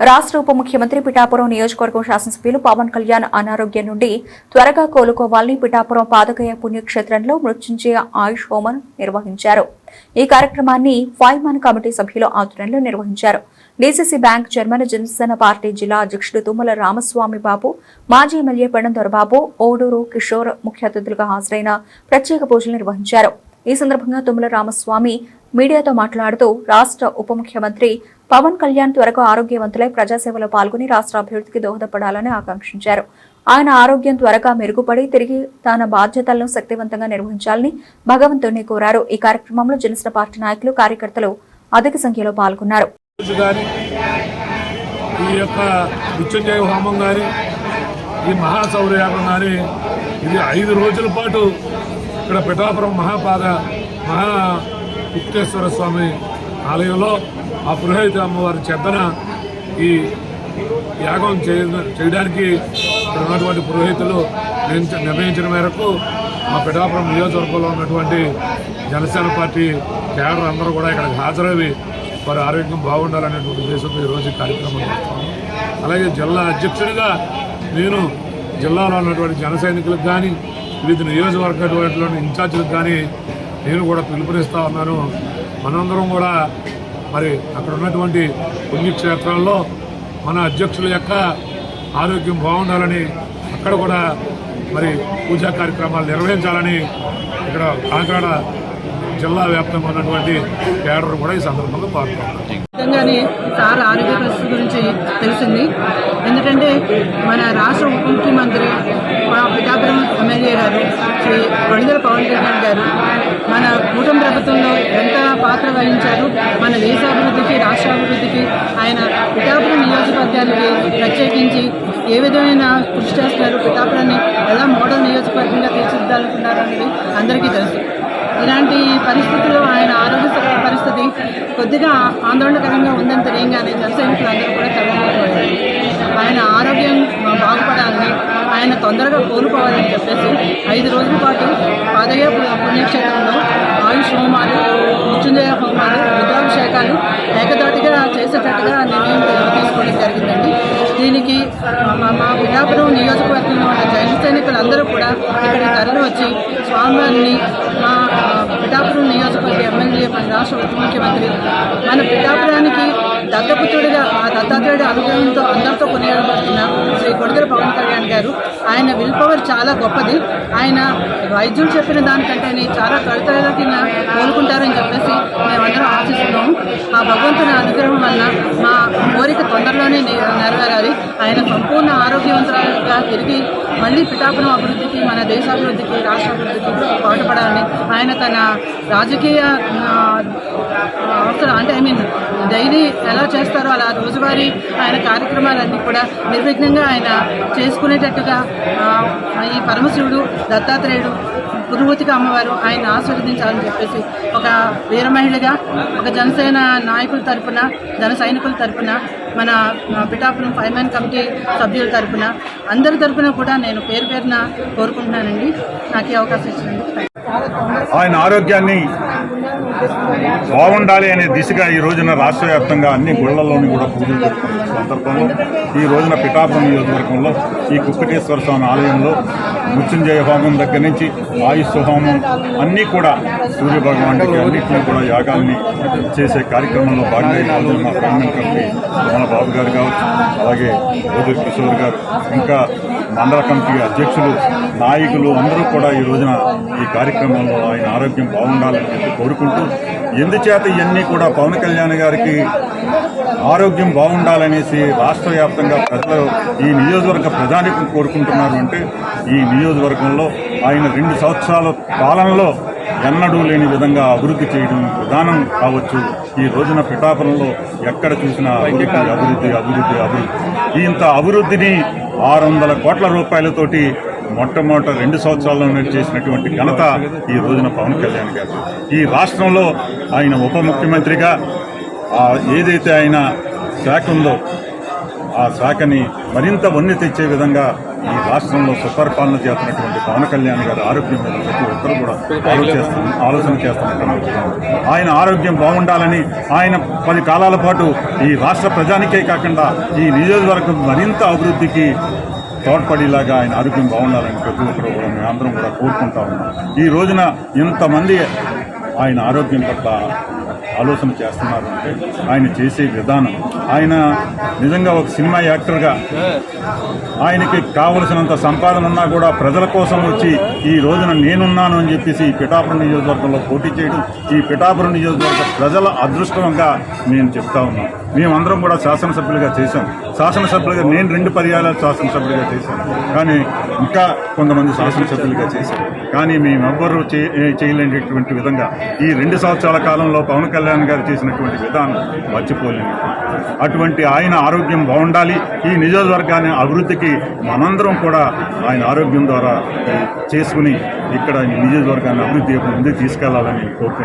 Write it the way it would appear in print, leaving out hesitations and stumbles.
రాష్ట్ర ఉప ముఖ్యమంత్రి పిఠాపురం నియోజకవర్గం శాసనసభ్యులు పవన్ కళ్యాణ్ అనారోగ్యం నుండి త్వరగా కోలుకోవాలని పిఠాపురం పాదకయ పుణ్యక్షేత్రంలో మృత్యుంజయ ఆయుష్ హోమం నిర్వహించారు. ఈ కార్యక్రమాన్ని ఫైమాన్ కమిటీ సభ్యుల ఆధ్వర్యంలో నిర్వహించారు. DCC bank chairman Janasena party జిల్లా అధ్యక్షుడు తుమ్మల రామస్వామి బాబు, మాజీ ఎమ్మెల్యే పెండం దొరబాబు, ఓడూరు కిషోర్ ముఖ్య అతిథులుగా హాజరైన ప్రత్యేక పూజలు నిర్వహించారు. ఈ సందర్భంగా తుమ్మల రామస్వామి మీడియాతో మాట్లాడుతూ రాష్ట్ర ఉప ముఖ్యమంత్రి పవన్ కళ్యాణ్ త్వరగా ఆరోగ్యవంతులై ప్రజాసేవలో పాల్గొని రాష్ట్ర అభివృద్ధికి దోహదపడాలని ఆకాంక్షించారు. ఆయన ఆరోగ్యం త్వరగా మెరుగుపడి తిరిగి తన బాధ్యతలను శక్తివంతంగా నిర్వహించాలని భగవంతుడిని కోరారు. ఈ కార్యక్రమంలో జనసేన పార్టీ నాయకులు, కార్యకర్తలు అధిక సంఖ్యలో పాల్గొన్నారు. ఈ మహాశౌర్యయాగం కానీ ఇది 5 రోజుల పాటు ఇక్కడ పిఠాపురం మహా గుప్తేశ్వర స్వామి ఆలయంలో ఆ పురోహిత అమ్మవారి చెద్దన ఈ యాగం చేయడానికి ఇక్కడ ఉన్నటువంటి పురోహితులు నిర్ణయించిన మేరకు మా పిఠాపురం నియోజకవర్గంలో ఉన్నటువంటి జనసేన పార్టీ కేడర్ అందరూ కూడా ఇక్కడికి హాజరవి వారి ఆరోగ్యం బాగుండాలనేటువంటి ఉద్దేశంతో ఈరోజు కార్యక్రమం చేస్తాము. అలాగే జిల్లా అధ్యక్షుడిగా నేను జిల్లాలో ఉన్నటువంటి జన సైనికులకు కానీ వివిధ నియోజకవర్గంలోని ఇన్ఛార్జీలకు కానీ నేను కూడా పిలుపునిస్తూ ఉన్నాను. మనందరం కూడా మరి అక్కడ ఉన్నటువంటి పుణ్యక్షేత్రాల్లో మన అధ్యక్షుల యొక్క ఆరోగ్యం బాగుండాలని అక్కడ కూడా మరి పూజా కార్యక్రమాలు నిర్వహించాలని ఇక్కడ కాకినాడ జిల్లా వ్యాప్తంగా ఉన్నటువంటి కేడర్ కూడా ఈ సందర్భంగా పాల్గొన్నారు. నిజంగానే సార్ ఆరోగ్య పరిస్థితి గురించి తెలిసింది. ఎందుకంటే మన రాష్ట్ర ఉప ముఖ్యమంత్రి పిఠాపురం ఎమ్మెల్యే గారు శ్రీ వడిదల పవన్ కళ్యాణ్ గారు మన కూటమి ప్రభుత్వంలో ఎంత పాత్ర వహించారు, మన దేశాభివృద్ధికి, రాష్ట్రాభివృద్ధికి ఆయన పిఠాపురం నియోజకవర్గానికి ప్రత్యేకించి ఏ విధమైన కృషి చేస్తున్నారు, పిఠాపురాన్ని ఎలా మోడల్ నియోజకవర్గంగా తీర్చిదిద్దాలనుకున్నారు అనేది అందరికీ తెలుసు. ఇలాంటి పరిస్థితుల్లో ఆయన ఆరోగ్య పరిస్థితి కొద్దిగా ఆందోళనకరంగా ఉందని తెలియగానే జనసైనికులందరూ కూడా తరలిపోయారు. ఆయన ఆరోగ్యం బాగుపడాలని, ఆయన తొందరగా కోలుకోవాలని చెప్పేసి 5 రోజుల పాటు పాదయ పుణ్యక్షేత్రంలో ఆయుష్ హోమాలు, మృత్యుంజయ హోమాలు, రుద్రాభిషేకాలు ఏకదాటిగా చేసేటట్టుగా నిర్ణయం తీసుకోవడం జరిగిందండి. దీనికి మా పిఠాపురం నియోజకవర్గంలో ఉన్న జన సైనికులందరూ కూడా ఇక్కడికి తరలి వచ్చి స్వామివారిని, మా పిఠాపురం నియోజకవర్గ ఎమ్మెల్యే, మన రాష్ట్ర ఉప ముఖ్యమంత్రి, మన పిఠాపురానికి దత్తపుత్రుడిగా ఆ దత్తాత్రేయుడి అనుగ్రహంతో అందరితో కొనియాడబడుతున్న శ్రీ కొడిదల పవన్ కళ్యాణ్ గారు, ఆయన విల్ పవర్ చాలా గొప్పది. ఆయన వైద్యులు చెప్పిన దానికంటే చాలా త్వరితగా కోలుకుంటారని చెప్పేసి మేమందరం ఆశిస్తున్నాము. ఆ భగవంతుని అనుగ్రహం వల్ల మా కోరిక తొందరలోనే నెరవేరాలి. ఆయన సంపూర్ణ ఆరోగ్యవంతులుగా తిరిగి మళ్ళీ పిఠాపురం అభివృద్ధికి, మన దేశాభివృద్ధికి, రాష్ట్రాభివృద్ధికి పాటుపడాలని ఆయన తన రాజకీయ అవసరం అంటే డైలీ ఎలా చేస్తారో అలా రోజువారీ ఆయన కార్యక్రమాలన్నీ కూడా నిర్విఘ్నంగా ఆయన చేసుకునేటట్టుగా ఈ పరమశివుడు, దత్తాత్రేయుడు, పురుహూతిక అమ్మవారు ఆయన ఆశీర్వదించాలని చెప్పేసి ఒక వీర మహిళగా, ఒక జనసేన నాయకుల తరపున, జన సైనికుల తరపున, మన పిఠాపురం ఫైమాన్ కమిటీ సభ్యుల తరపున, అందరి తరపున కూడా నేను పేరు పేరున కోరుకుంటున్నానండి. నాకు ఈ అవకాశం ఇచ్చినందుకు ఆయన ఆరోగ్యాన్ని బాగుండాలి అనే దిశగా ఈ రోజున రాష్ట్ర వ్యాప్తంగా అన్ని గుళ్లలోని కూడా పూజలు జరుపుకున్న సందర్భంలో ఈ రోజున పిఠాపురం నియోజకవర్గంలో ఈ కుక్కటేశ్వర స్వామి ఆలయంలో మృత్యుంజయ హోమం దగ్గర నుంచి ఆయుష్ హోమం అన్నీ కూడా సూర్య భగవానుడికి అన్నింటినీ కూడా యాగాల్ని చేసే కార్యక్రమంలో భాగంగా ఈ రోజున మా ఫైమాన్ కమిటీ మన బాబు గారు కావచ్చు, అలాగే ఓదూరు కిషోర్ గారు, ఇంకా మండల కమిటీ అధ్యక్షులు, నాయకులు అందరూ కూడా ఈ రోజున ఈ కార్యక్రమంలో ఆయన ఆరోగ్యం బాగుండాలని చెప్పి కోరుకుంటూ, ఎందుచేత ఇవన్నీ కూడా పవన్ కళ్యాణ్ గారికి ఆరోగ్యం బాగుండాలనేసి రాష్ట్ర వ్యాప్తంగా ప్రజలు, ఈ నియోజకవర్గ ప్రజానికం కోరుకుంటున్నారు అంటే ఈ నియోజకవర్గంలో ఆయన 2 సంవత్సరాల పాలనలో ఎన్నడూ లేని విధంగా అభివృద్ధి చేయడం విధానం కావచ్చు. ఈ రోజున పిఠాపురంలో ఎక్కడ చూసినా అభివృద్ధి. ఇంత అభివృద్ధిని 600 కోట్ల రూపాయలతోటి మొట్టమొదట 2 సంవత్సరాల్లోనే చేసినటువంటి ఘనత ఈ రోజున పవన్ కళ్యాణ్ గారు. ఈ రాష్ట్రంలో ఆయన ఉప ముఖ్యమంత్రిగా ఏదైతే ఆయన శాఖ ఉందో ఆ శాఖని మరింత ఉన్నతి తెచ్చే విధంగా ఈ రాష్ట్రంలో సుపరిపాలన చేస్తున్నటువంటి పవన్ కళ్యాణ్ గారి ఆరోగ్యం మీద ప్రతి ఒక్కరు కూడా ఆలోచన చేస్తున్నటువంటి ఆయన ఆరోగ్యం బాగుండాలని ఆయన 10 కాలాల పాటు ఈ రాష్ట్ర ప్రజానికే కాకుండా ఈ నియోజకవర్గం మరింత అభివృద్ధికి తోడ్పడేలాగా ఆయన ఆరోగ్యం బాగుండాలని ప్రతి ఒక్కరు కూడా మేమందరం కూడా కోరుకుంటా ఉన్నాం. ఈ రోజున ఇంతమంది ఆయన ఆరోగ్యం పట్ల ఆలోచన చేస్తున్నారు అంటే ఆయన చేసే విధానం, ఆయన నిజంగా ఒక సినిమా యాక్టర్గా ఆయనకి కావలసినంత సంపాదన ఉన్నా కూడా ప్రజల కోసం వచ్చి ఈ రోజున నేనున్నాను అని చెప్పేసి ఈ పిఠాపురం నియోజకవర్గంలో పోటీ చేయడం ఈ పిఠాపురం నియోజకవర్గ ప్రజల అదృష్టంగా నేను చెప్తా ఉన్నాను. మేమందరం కూడా శాసనసభ్యులుగా చేశాం. శాసనసభ్యులుగా నేను 2 పర్యాయాలు శాసనసభ్యులుగా చేశాను, కానీ ఇంకా కొంతమంది శాసనసభ్యులుగా చేశారు. కానీ మేమెవ్వరూ చేయలేనటువంటి విధంగా ఈ 2 సంవత్సరాల కాలంలో పవన్ కళ్యాణ్ గారు చేసినటువంటి విధానం మర్చిపోలేను. అటువంటి ఆయన ఆరోగ్యం బాగుండాలి, ఈ నియోజకవర్గాన్ని అభివృద్ధికి మనందరం కూడా ఆయన ఆరోగ్యం ద్వారా చేసుకుని ఇక్కడ నియోజకవర్గాన్ని అభివృద్ధి ముందుకు తీసుకెళ్లాలని కోరుకుంటున్నాను.